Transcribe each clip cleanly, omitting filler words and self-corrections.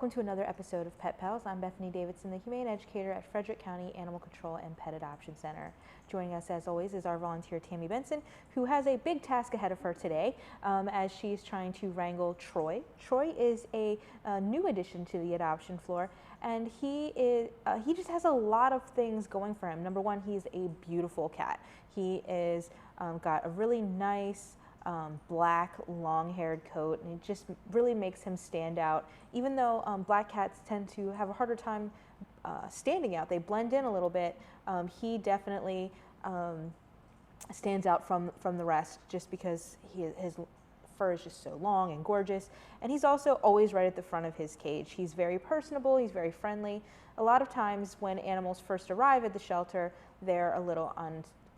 welcome to another episode of Pet Pals. I'm Bethany Davidson, the Humane Educator at Frederick County Animal Control and Pet Adoption Center. Joining us as always is our volunteer Tammy Benson, who has a big task ahead of her today as she's trying to wrangle Troy. Troy is a new addition to the adoption floor, and he just has a lot of things going for him. Number one, he's a beautiful cat. He is got a really nice black long-haired coat, and it just really makes him stand out. Even though black cats tend to have a harder time standing out, they blend in a little bit, he definitely stands out from the rest just because his fur is just so long and gorgeous. And he's also always right at the front of his cage. He's very personable, he's very friendly. A lot of times when animals first arrive at the shelter, they're a little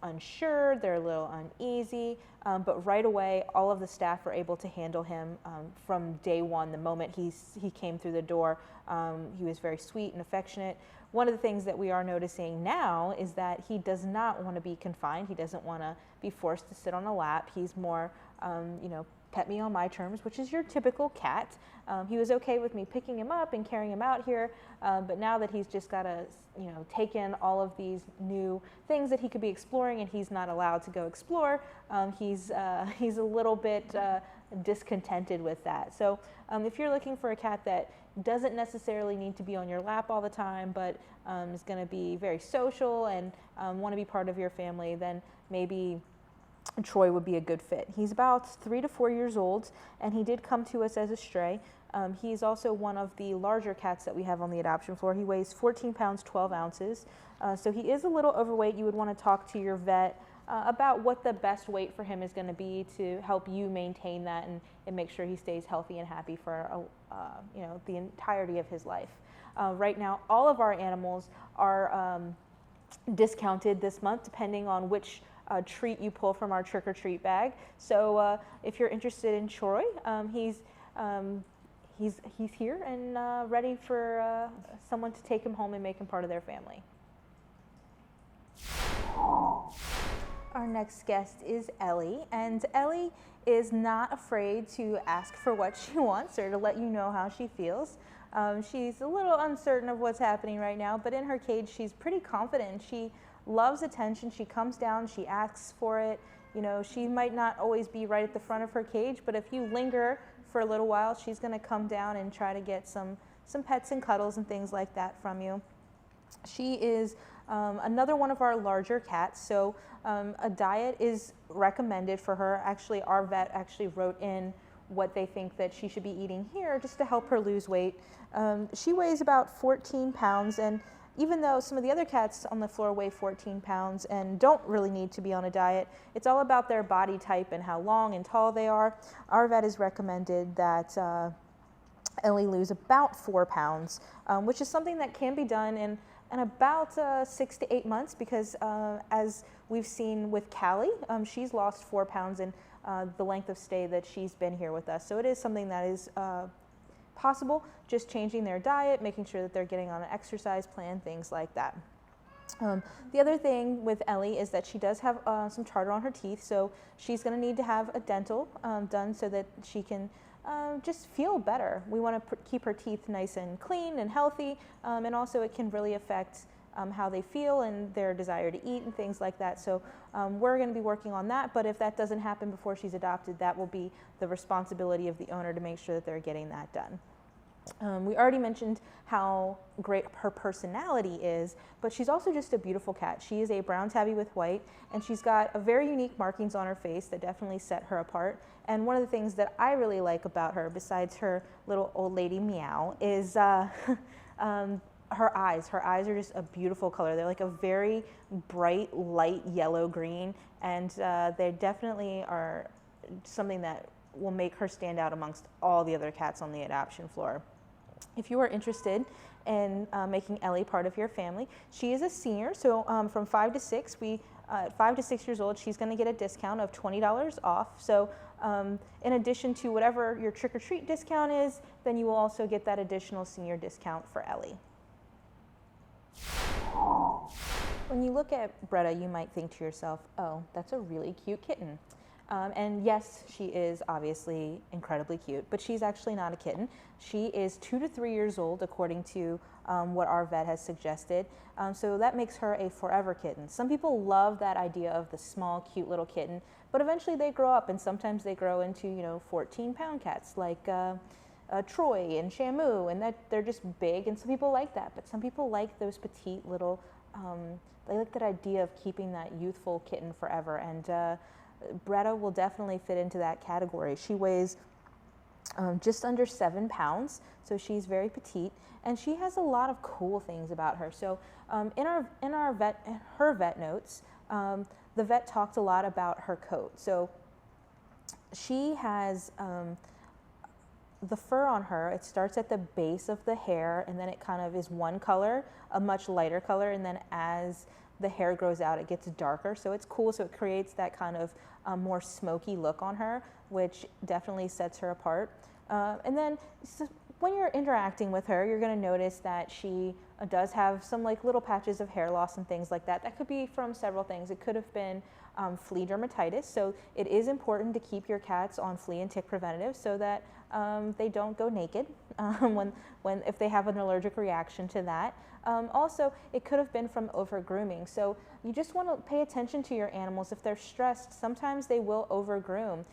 unsure, they're a little uneasy, but right away all of the staff are able to handle him from day one. The moment he came through the door, he was very sweet and affectionate. One of the things that we are noticing now is that he does not want to be confined. He doesn't want to be forced to sit on a lap. He's more, pet me on my terms, which is your typical cat. He was okay with me picking him up and carrying him out here, but now that he's just got to, take in all of these new things that he could be exploring, and he's not allowed to go explore, he's a little bit discontented with that. So if you're looking for a cat that doesn't necessarily need to be on your lap all the time, but is going to be very social and want to be part of your family, then maybe Troy would be a good fit. He's about 3 to 4 years old, and he did come to us as a stray. He's also one of the larger cats that we have on the adoption floor. He weighs 14 pounds, 12 ounces. So he is a little overweight. You would want to talk to your vet about what the best weight for him is going to be to help you maintain that and make sure he stays healthy and happy for the entirety of his life. Right now, all of our animals are discounted this month depending on which treat you pull from our trick-or-treat bag. So if you're interested in Troy, he's here and ready for someone to take him home and make him part of their family. Our next guest is Ellie, and Ellie is not afraid to ask for what she wants or to let you know how she feels. She's a little uncertain of what's happening right now, but in her cage she's pretty confident. She loves attention. She comes down, she asks for it. She might not always be right at the front of her cage, but if you linger for a little while, she's going to come down and try to get some pets and cuddles and things like that from you. She is another one of our larger cats, so a diet is recommended for her. Actually, our vet actually wrote in what they think that she should be eating here just to help her lose weight. She weighs about 14 pounds, and even though some of the other cats on the floor weigh 14 pounds and don't really need to be on a diet, it's all about their body type and how long and tall they are. Our vet has recommended that Ellie lose about 4 pounds, which is something that can be done in about 6 to 8 months, because as we've seen with Callie, she's lost 4 pounds in the length of stay that she's been here with us. So it is something that is possible, just changing their diet, making sure that they're getting on an exercise plan, things like that. The other thing with Ellie is that she does have some tartar on her teeth, so she's going to need to have a dental done so that she can just feel better. We want to keep her teeth nice and clean and healthy, and also it can really affect how they feel and their desire to eat and things like that. So we're going to be working on that, but if that doesn't happen before she's adopted, that will be the responsibility of the owner to make sure that they're getting that done. We already mentioned how great her personality is, but she's also just a beautiful cat. She is a brown tabby with white, and she's got a very unique markings on her face that definitely set her apart. And one of the things that I really like about her, besides her little old lady meow, is her eyes. Her eyes are just a beautiful color. They're like a very bright, light yellow green, and they definitely are something that will make her stand out amongst all the other cats on the adoption floor. If you are interested in making Ellie part of your family, she is a senior, so from 5 to 6, at 5 to 6 years old, she's going to get a discount of $20 off. So in addition to whatever your trick-or-treat discount is, then you will also get that additional senior discount for Ellie. When you look at Bretta, you might think to yourself, oh, that's a really cute kitten. And yes, she is obviously incredibly cute, but she's actually not a kitten. She is 2 to 3 years old, according to what our vet has suggested. So that makes her a forever kitten. Some people love that idea of the small, cute little kitten, but eventually they grow up, and sometimes they grow into, 14-pound cats like Troy and Shamu, and that they're just big, and some people like that. But some people like those petite little, they like that idea of keeping that youthful kitten forever. And Bretta will definitely fit into that category. She weighs just under 7 pounds, so she's very petite, and she has a lot of cool things about her. So in her vet notes, the vet talked a lot about her coat. So she has the fur on her, it starts at the base of the hair, and then it kind of is one color, a much lighter color, and then as the hair grows out, it gets darker. So it's cool. So it creates that kind of more smoky look on her, which definitely sets her apart. And then when you're interacting with her, you're going to notice that she does have some like little patches of hair loss and things like that. That could be from several things. It could have been flea dermatitis. So it is important to keep your cats on flea and tick preventative so that they don't go naked if they have an allergic reaction to that. Also, it could have been from over grooming. So you just want to pay attention to your animals. If they're stressed, sometimes they will over groom.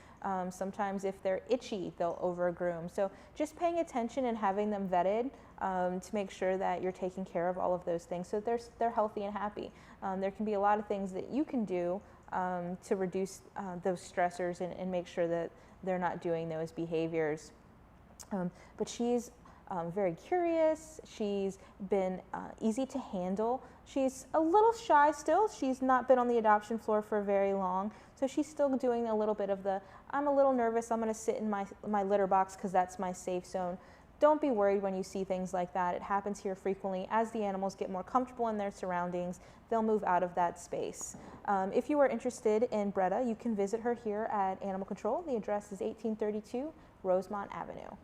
Sometimes if they're itchy, they'll over groom. So just paying attention and having them vetted to make sure that you're taking care of all of those things so they're healthy and happy. There can be a lot of things that you can do to reduce those stressors and make sure that they're not doing those behaviors. But she's very curious. She's been easy to handle. She's a little shy still. She's not been on the adoption floor for very long. So she's still doing a little bit of I'm a little nervous. I'm going to sit in my litter box because that's my safe zone. Don't be worried when you see things like that. It happens here frequently. As the animals get more comfortable in their surroundings, they'll move out of that space. If you are interested in Bretta, you can visit her here at Animal Control. The address is 1832 Rosemont Avenue.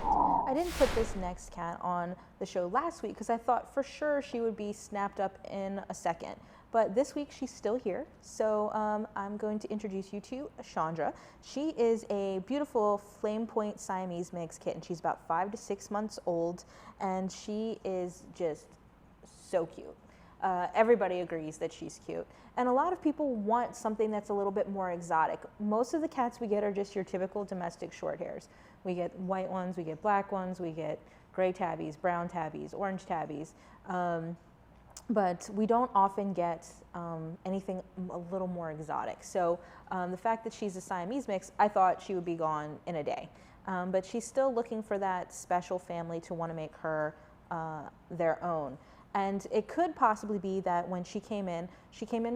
I didn't put this next cat on the show last week because I thought for sure she would be snapped up in a second. But this week she's still here, so I'm going to introduce you to Chandra. She is a beautiful flame point Siamese mix kitten. She's about 5 to 6 months old, and she is just so cute. Everybody agrees that she's cute. And a lot of people want something that's a little bit more exotic. Most of the cats we get are just your typical domestic short hairs. We get white ones, we get black ones, we get gray tabbies, brown tabbies, orange tabbies. But we don't often get anything a little more exotic. So the fact that she's a Siamese mix, I thought she would be gone in a day. But she's still looking for that special family to want to make her their own. And it could possibly be that when she came in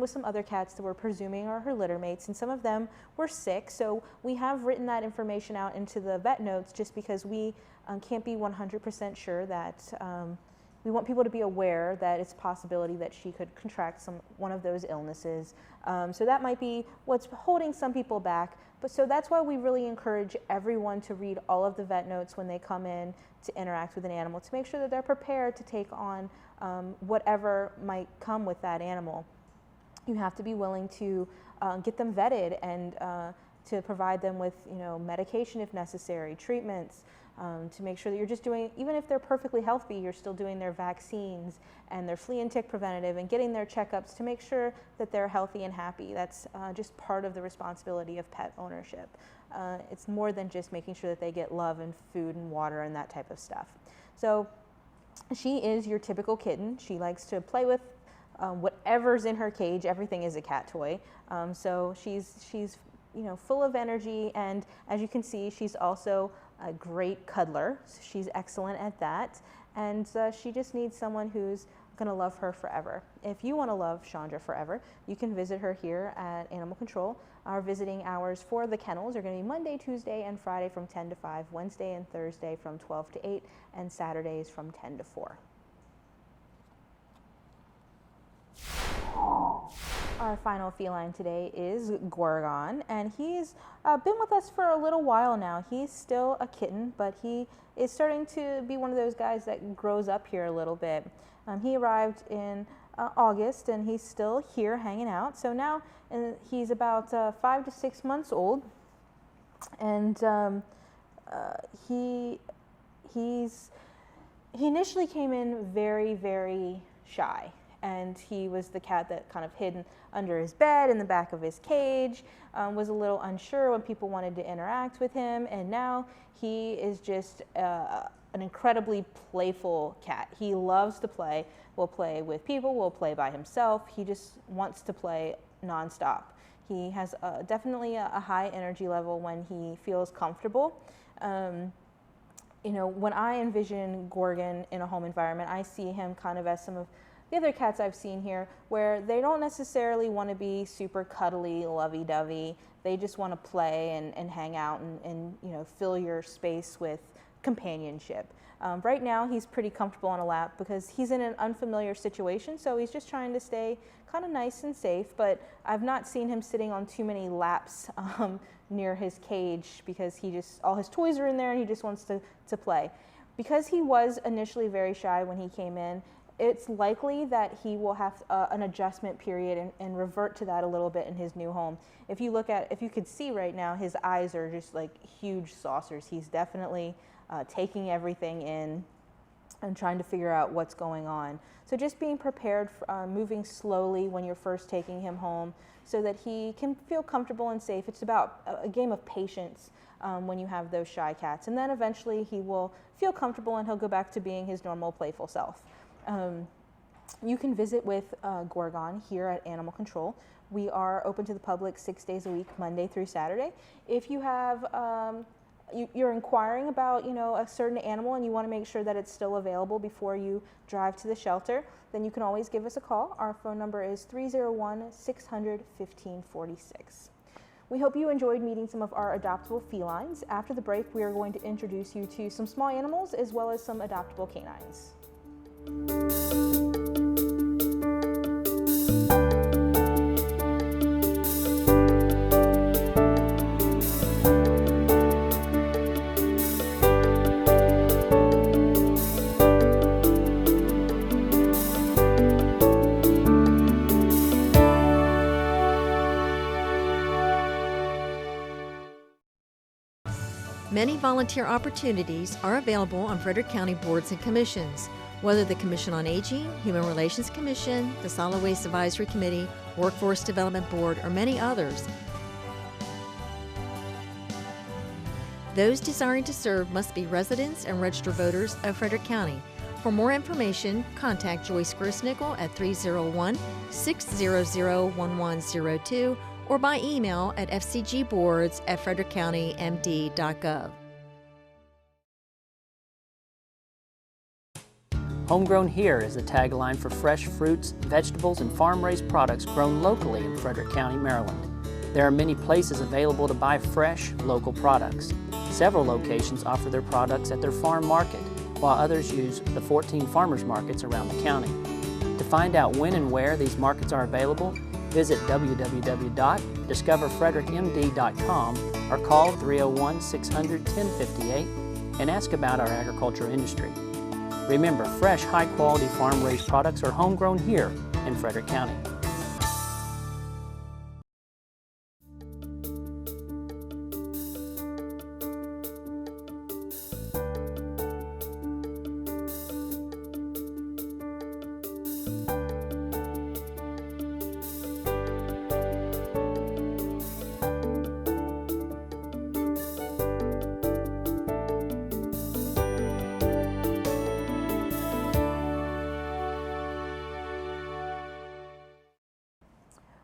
with some other cats that we're presuming are her litter mates, and some of them were sick. So we have written that information out into the vet notes just because we can't be 100% sure that we want people to be aware that it's a possibility that she could contract one of those illnesses. So that might be what's holding some people back. But so that's why we really encourage everyone to read all of the vet notes when they come in to interact with an animal to make sure that they're prepared to take on whatever might come with that animal. You have to be willing to get them vetted and to provide them with medication if necessary, treatments, to make sure that you're just doing, even if they're perfectly healthy, you're still doing their vaccines and their flea and tick preventative and getting their checkups to make sure that they're healthy and happy. That's just part of the responsibility of pet ownership. It's more than just making sure that they get love and food and water and that type of stuff. So she is your typical kitten. She likes to play with whatever's in her cage. Everything is a cat toy. So she's full of energy, and as you can see, she's also a great cuddler. So she's excellent at that, and she just needs someone who's going to love her forever. If you want to love Chandra forever, you can visit her here at Animal Control. Our visiting hours for the kennels are going to be Monday, Tuesday, and Friday from 10 to 5, Wednesday and Thursday from 12 to 8, and Saturdays from 10 to 4. Our final feline today is Gorgon, and he's been with us for a little while now. He's still a kitten, but he is starting to be one of those guys that grows up here a little bit. He arrived in August, and he's still here hanging out. So now he's about 5 to 6 months old, and he initially came in very, very shy, and he was the cat that kind of hid under his bed in the back of his cage, was a little unsure when people wanted to interact with him, and now he is just an incredibly playful cat. He loves to play. Will play with people, will play by himself. He just wants to play nonstop. He has definitely a high energy level when he feels comfortable. You know, when I envision Gorgon in a home environment, I see him kind of as some of the other cats I've seen here, where they don't necessarily want to be super cuddly, lovey-dovey. They just want to play and hang out and you know, fill your space with companionship. Right now he's pretty comfortable on a lap because he's in an unfamiliar situation, so he's just trying to stay kind of nice and safe, but I've not seen him sitting on too many laps near his cage because all his toys are in there and he just wants to play. Because he was initially very shy when he came in, it's likely that he will have an adjustment period and revert to that a little bit in his new home. If you could see right now, his eyes are just like huge saucers. He's definitely taking everything in and trying to figure out what's going on. So just being prepared, for, moving slowly when you're first taking him home so that he can feel comfortable and safe. It's about a game of patience when you have those shy cats. And then eventually he will feel comfortable and he'll go back to being his normal playful self. You can visit with Gorgon here at Animal Control. We are open to the public 6 days a week, Monday through Saturday. If you have you're inquiring about, you know, a certain animal and you want to make sure that it's still available before you drive to the shelter, then you can always give us a call. Our phone number is 301-600-1546. We hope you enjoyed meeting some of our adoptable felines. After the break, we are going to introduce you to some small animals as well as some adoptable canines. Many volunteer opportunities are available on Frederick County boards and commissions, whether the Commission on Aging, Human Relations Commission, the Solid Waste Advisory Committee, Workforce Development Board, or many others. Those desiring to serve must be residents and registered voters of Frederick County. For more information, contact Joyce Grissnickel at 301-600-1102 or by email at fcgboards@frederickcountymd.gov. Homegrown here is the tagline for fresh fruits, vegetables, and farm-raised products grown locally in Frederick County, Maryland. There are many places available to buy fresh, local products. Several locations offer their products at their farm market, while others use the 14 farmers markets around the county. To find out when and where these markets are available, visit www.discoverfrederickmd.com or call 301-600-1058 and ask about our agriculture industry. Remember, fresh, high-quality farm-raised products are homegrown here in Frederick County.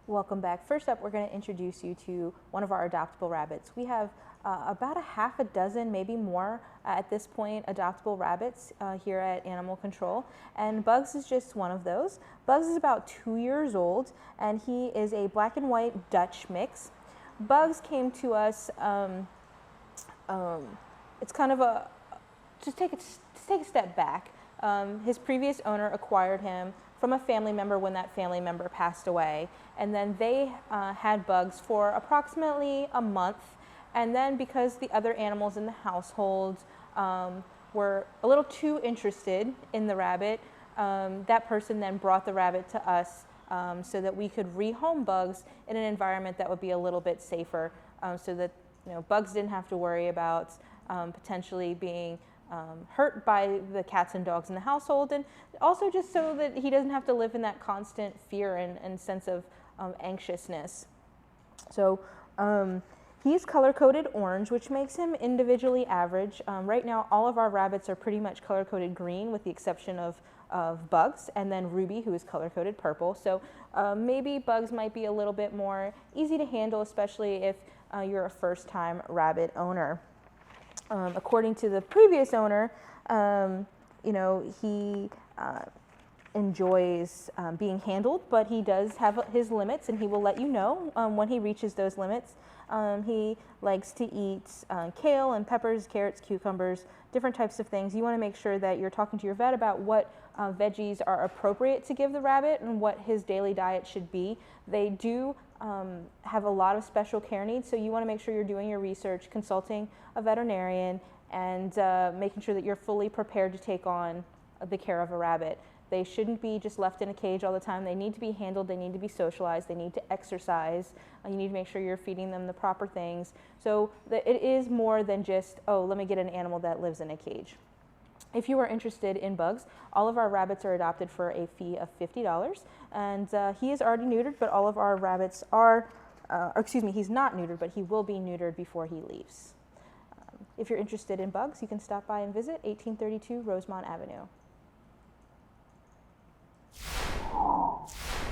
Welcome back. First up, we're going to introduce you to one of our adoptable rabbits. We have about a half a dozen, maybe more at this point, adoptable rabbits here at Animal Control, and Bugs is just one of those. Bugs is about 2 years old, and he is a black and white Dutch mix. Bugs came to us, it's kind of a, just take a step back. His previous owner acquired him from a family member when that family member passed away, and then they had Bugs for approximately a month, and then because the other animals in the household were a little too interested in the rabbit, that person then brought the rabbit to us so that we could rehome bugs in an environment that would be a little bit safer, so that bugs didn't have to worry about potentially being hurt by the cats and dogs in the household, and also just so that he doesn't have to live in that constant fear and sense of anxiousness. So he's color-coded orange, which makes him individually average. Right now, all of our rabbits are pretty much color-coded green, with the exception of Bugs, and then Ruby, who is color-coded purple. So maybe Bugs might be a little bit more easy to handle, especially if you're a first-time rabbit owner. According to the previous owner, he enjoys being handled, but he does have his limits, and he will let you know when he reaches those limits. He likes to eat kale and peppers, carrots, cucumbers, different types of things. You want to make sure that you're talking to your vet about what veggies are appropriate to give the rabbit and what his daily diet should be. They do have a lot of special care needs, so you want to make sure you're doing your research, consulting a veterinarian, and making sure that you're fully prepared to take on the care of a rabbit. They shouldn't be just left in a cage all the time. They need to be handled, they need to be socialized, they need to exercise. You need to make sure you're feeding them the proper things. So it is more than just, oh, let me get an animal that lives in a cage. If you are interested in Bugs, all of our rabbits are adopted for a fee of $50. And he is already neutered, but all of our rabbits are, he's not neutered, but he will be neutered before he leaves. If you're interested in Bugs, you can stop by and visit 1832 Rosemont Avenue.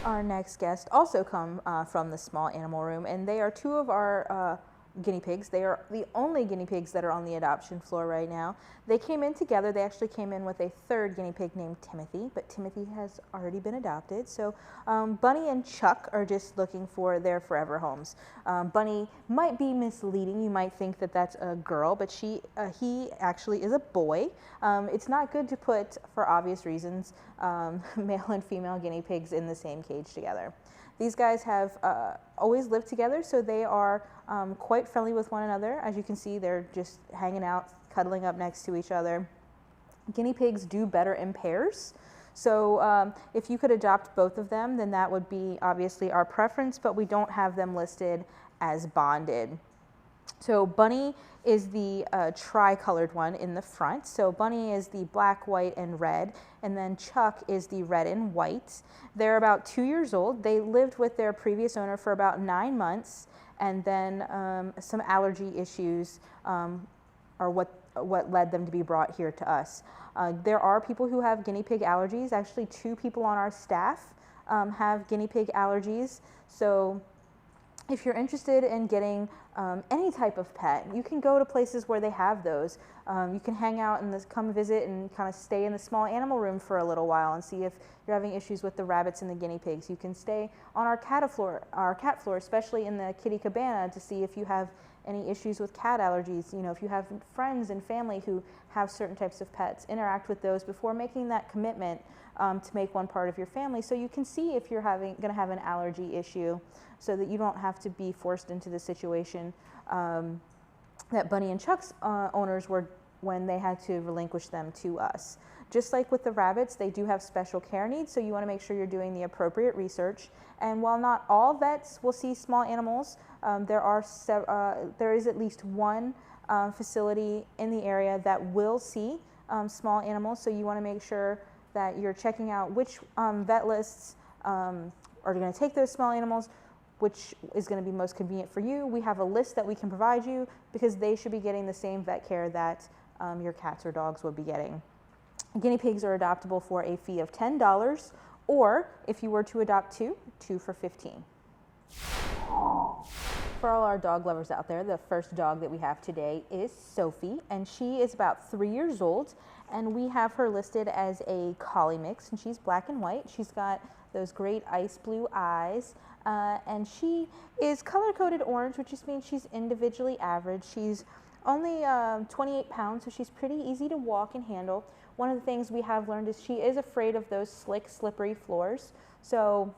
Our next guest also come from the small animal room, and they are two of our guinea pigs. They are the only guinea pigs that are on the adoption floor right now. They came in together. They actually came in with a third guinea pig named Timothy, but Timothy has already been adopted. So Bunny and Chuck are just looking for their forever homes. Bunny might be misleading. You might think that that's a girl, but he actually is a boy. It's not good to put, for obvious reasons, male and female guinea pigs in the same cage together. These guys have always lived together, so they are quite friendly with one another. As you can see, they're just hanging out, cuddling up next to each other. Guinea pigs do better in pairs, so if you could adopt both of them, then that would be obviously our preference, but we don't have them listed as bonded. So Bunny is the tri-colored one in the front. So Bunny is the black, white, and red, and then Chuck is the red and white. They're about 2 years old. They lived with their previous owner for about 9 months, and then some allergy issues are what led them to be brought here to us. There are people who have guinea pig allergies. Actually, 2 people on our staff have guinea pig allergies. So if you're interested in getting any type of pet, you can go to places where they have those. You can hang out and come visit and kind of stay in the small animal room for a little while and see if you're having issues with the rabbits and the guinea pigs. You can stay on our cat floor, especially in the kitty cabana, to see if you have any issues with cat allergies. If you have friends and family who have certain types of pets, interact with those before making that commitment to make one part of your family, so you can see if you're going to have an allergy issue, so that you don't have to be forced into the situation that Bunny and Chuck's owners were when they had to relinquish them to us. Just like with the rabbits, they do have special care needs, so you want to make sure you're doing the appropriate research. And while not all vets will see small animals, there is at least one facility in the area that will see small animals, so you want to make sure that you're checking out which vet lists are going to take those small animals, which is going to be most convenient for you. We have a list that we can provide you because they should be getting the same vet care that your cats or dogs would be getting. Guinea pigs are adoptable for a fee of $10, or if you were to adopt two for $15. For all our dog lovers out there, the first dog that we have today is Sophie, and she is about 3 years old, and we have her listed as a collie mix, and she's black and white. She's got those great ice blue eyes, and she is color-coded orange, which just means she's individually average. She's only 28 pounds, so she's pretty easy to walk and handle. One of the things we have learned is she is afraid of those slick, slippery floors. So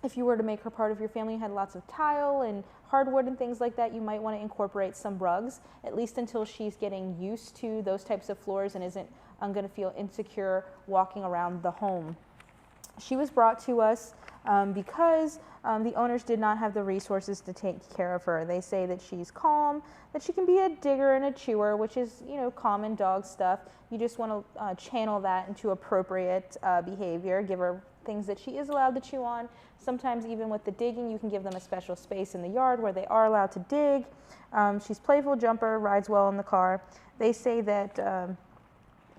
if you were to make her part of your family, you had lots of tile and hardwood and things like that, you might want to incorporate some rugs, at least until she's getting used to those types of floors and isn't going to feel insecure walking around the home. She was brought to us because the owners did not have the resources to take care of her. They say that she's calm, that she can be a digger and a chewer, which is, common dog stuff. You just want to channel that into appropriate behavior, give her things that she is allowed to chew on. Sometimes even with the digging, you can give them a special space in the yard where they are allowed to dig. She's playful jumper, rides well in the car. They say that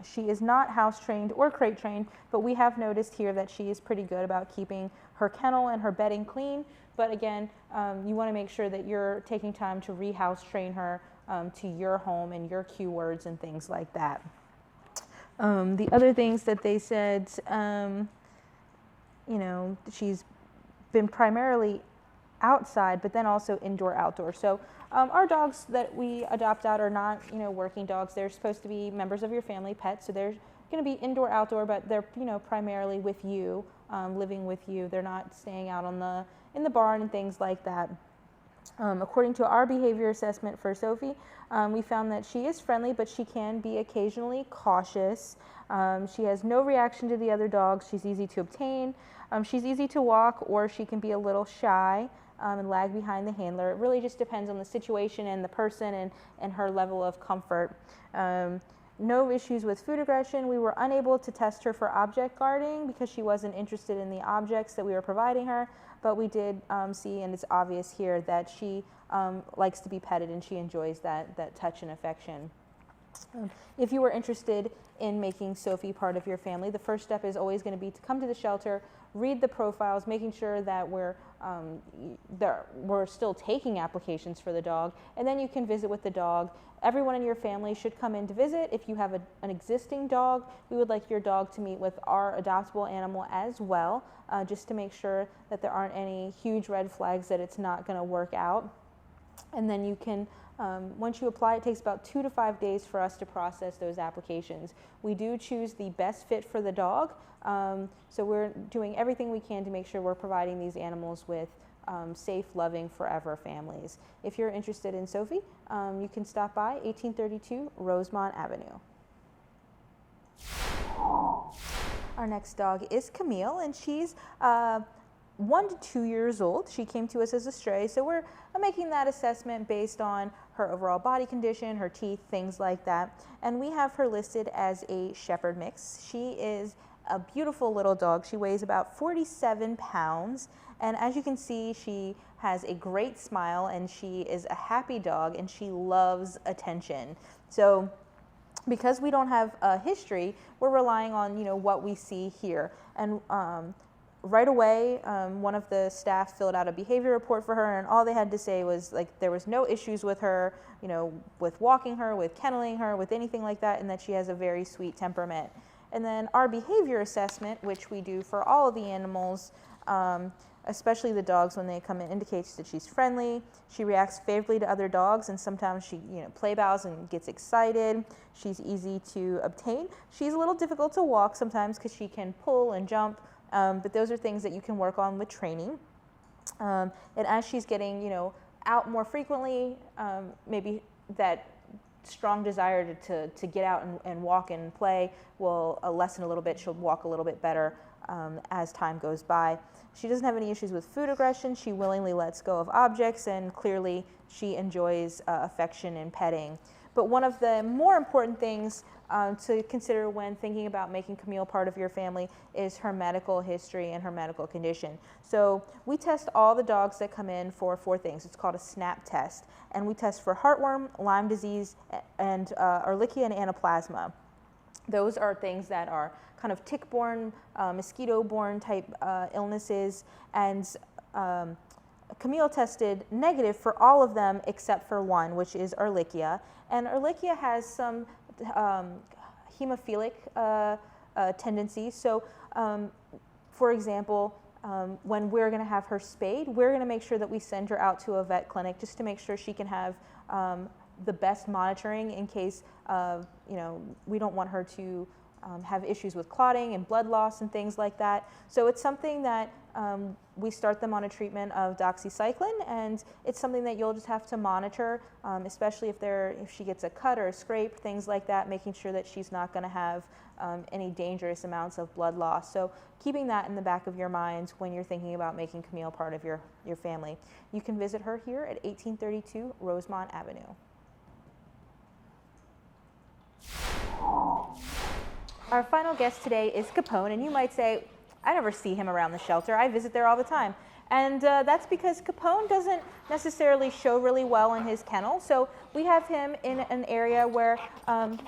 she is not house trained or crate trained, but we have noticed here that she is pretty good about keeping her kennel and her bedding clean. But again, you want to make sure that you're taking time to re-house train her to your home and your cue words and things like that. The other things that they said, she's been primarily outside, but then also indoor-outdoor. So our dogs that we adopt out are not, working dogs. They're supposed to be members of your family, pets. So they're going to be indoor-outdoor, but they're, primarily with you, living with you. They're not staying out in the barn and things like that. According to our behavior assessment for Sophie, we found that she is friendly, but she can be occasionally cautious. She has no reaction to the other dogs. She's easy to obtain. She's easy to walk, or she can be a little shy and lag behind the handler. It really just depends on the situation and the person and her level of comfort. No issues with food aggression. We were unable to test her for object guarding because she wasn't interested in the objects that we were providing her, but we did see, and it's obvious here, that she likes to be petted and she enjoys that touch and affection. If you were interested in making Sophie part of your family, the first step is always going to be to come to the shelter, read the profiles, making sure that we're still taking applications for the dog, and then you can visit with the dog. Everyone in your family should come in to visit. If you have an existing dog, we would like your dog to meet with our adoptable animal as well, just to make sure that there aren't any huge red flags that it's not going to work out. And then you can, once you apply, it takes about 2 to 5 days for us to process those applications. We do choose the best fit for the dog, so we're doing everything we can to make sure we're providing these animals with safe, loving, forever families. If you're interested in Sophie, you can stop by 1832 Rosemont Avenue. Our next dog is Camille, and she's 1 to 2 years old. She came to us as a stray, so we're making that assessment based on her overall body condition, her teeth, things like that. And we have her listed as a shepherd mix. She is a beautiful little dog. She weighs about 47 pounds. And as you can see, she has a great smile and she is a happy dog and she loves attention. So because we don't have a history, we're relying on, what we see here. And right away, one of the staff filled out a behavior report for her, and all they had to say was there was no issues with her, with walking her, with kenneling her, with anything like that, and that she has a very sweet temperament. And then our behavior assessment, which we do for all of the animals, especially the dogs when they come in, indicates that she's friendly. She reacts favorably to other dogs, and sometimes she, play bows and gets excited. She's easy to obtain. She's a little difficult to walk sometimes because she can pull and jump. But those are things that you can work on with training. And as she's getting, out more frequently, maybe that strong desire to get out and walk and play will lessen a little bit. She'll walk a little bit better as time goes by. She doesn't have any issues with food aggression. She willingly lets go of objects, and clearly she enjoys affection and petting. But one of the more important things to consider when thinking about making Camille part of your family is her medical history and her medical condition. So we test all the dogs that come in for 4 things. It's called a SNAP test. And we test for heartworm, Lyme disease, and Ehrlichia and Anaplasma. Those are things that are kind of tick-borne, mosquito-borne type illnesses. And Camille tested negative for all of them except for one, which is Ehrlichia. And Ehrlichia has some hemophilic tendencies. So, for example, when we're going to have her spayed, we're going to make sure that we send her out to a vet clinic just to make sure she can have the best monitoring in case we don't want her to have issues with clotting and blood loss and things like that. So it's something that we start them on a treatment of doxycycline, and it's something that you'll just have to monitor, especially if she gets a cut or a scrape, things like that, making sure that she's not going to have any dangerous amounts of blood loss. So keeping that in the back of your mind when you're thinking about making Camille part of your family. You can visit her here at 1832 Rosemont Avenue. Our final guest today is Capone, and you might say, I never see him around the shelter. I visit there all the time. And that's because Capone doesn't necessarily show really well in his kennel. So we have him in an area where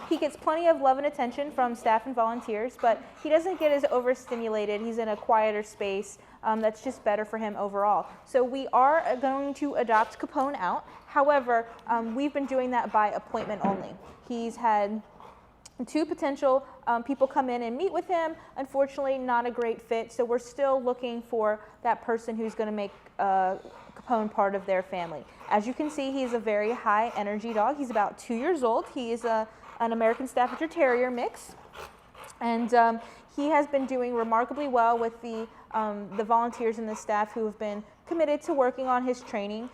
he gets plenty of love and attention from staff and volunteers, but he doesn't get as overstimulated. He's in a quieter space that's just better for him overall. So we are going to adopt Capone out. However, we've been doing that by appointment only. He's had 2 potential people come in and meet with him. Unfortunately, not a great fit, so we're still looking for that person who's going to make Capone part of their family. As you can see, he's a very high energy dog. He's about 2 years old. He is an American Staffordshire Terrier mix, and he has been doing remarkably well with the volunteers and the staff who have been committed to working on his training.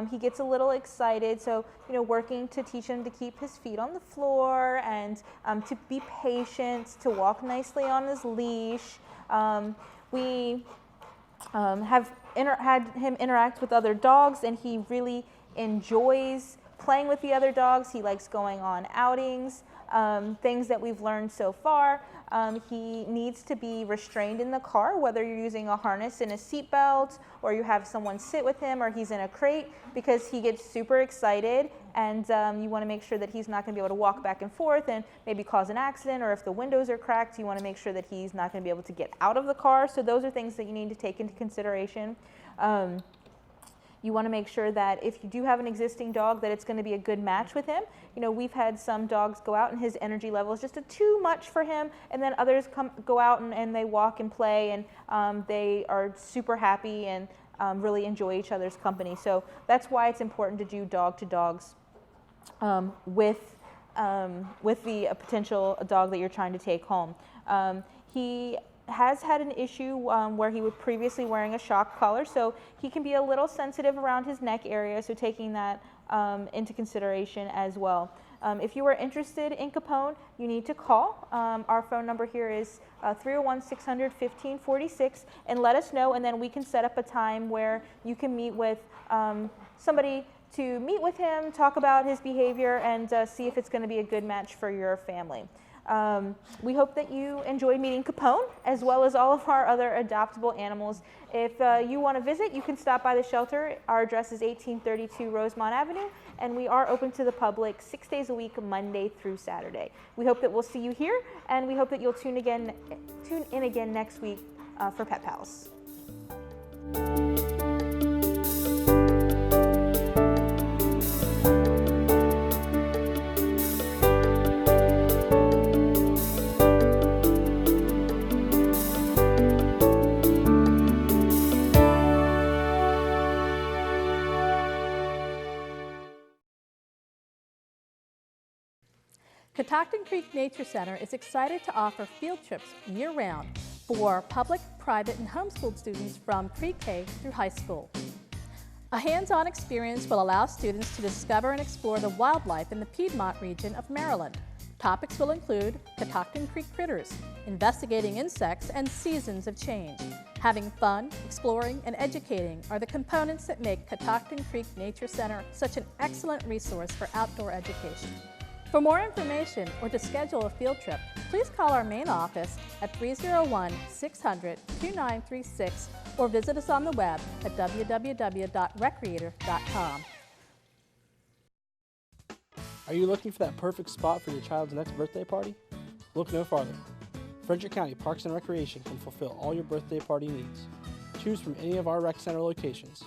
He gets a little excited, so working to teach him to keep his feet on the floor and to be patient, to walk nicely on his leash. We have had him interact with other dogs, and he really enjoys playing with the other dogs. He likes going on outings. Things that we've learned so far, he needs to be restrained in the car, whether you're using a harness and a seat belt, or you have someone sit with him, or he's in a crate, because he gets super excited, and you want to make sure that he's not going to be able to walk back and forth and maybe cause an accident, or if the windows are cracked, you want to make sure that he's not going to be able to get out of the car. So those are things that you need to take into consideration. You want to make sure that if you do have an existing dog, that it's going to be a good match with him. We've had some dogs go out and his energy level is just too much for him, and then others go out and they walk and play, and they are super happy and really enjoy each other's company. So that's why it's important to do dog-to-dogs with the potential dog that you're trying to take home. He has had an issue where he was previously wearing a shock collar, so he can be a little sensitive around his neck area, so taking that into consideration as well. If you are interested in Capone, you need to call. Our phone number here is 301-600-1546, and let us know, and then we can set up a time where you can meet with somebody to meet with him, talk about his behavior, and see if it's going to be a good match for your family. We hope that you enjoyed meeting Capone, as well as all of our other adoptable animals. If you want to visit, you can stop by the shelter. Our address is 1832 Rosemont Avenue, and we are open to the public 6 days a week, Monday through Saturday. We hope that we'll see you here, and we hope that you'll tune in again next week for Pet Pals. Catoctin Creek Nature Center is excited to offer field trips year-round for public, private, and homeschooled students from pre-K through high school. A hands-on experience will allow students to discover and explore the wildlife in the Piedmont region of Maryland. Topics will include Catoctin Creek critters, investigating insects, and seasons of change. Having fun, exploring, and educating are the components that make Catoctin Creek Nature Center such an excellent resource for outdoor education. For more information or to schedule a field trip, please call our main office at 301-600-2936 or visit us on the web at www.recreator.com. Are you looking for that perfect spot for your child's next birthday party? Look no farther. Frederick County Parks and Recreation can fulfill all your birthday party needs. Choose from any of our rec center locations.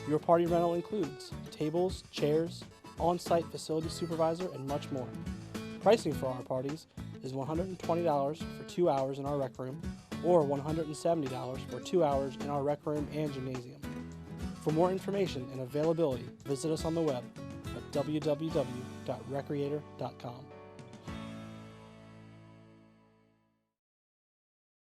Your party rental includes tables, chairs, on-site facility supervisor, and much more. Pricing for our parties is $120 for 2 hours in our rec room, or $170 for 2 hours in our rec room and gymnasium. For more information and availability, visit us on the web at www.recreator.com.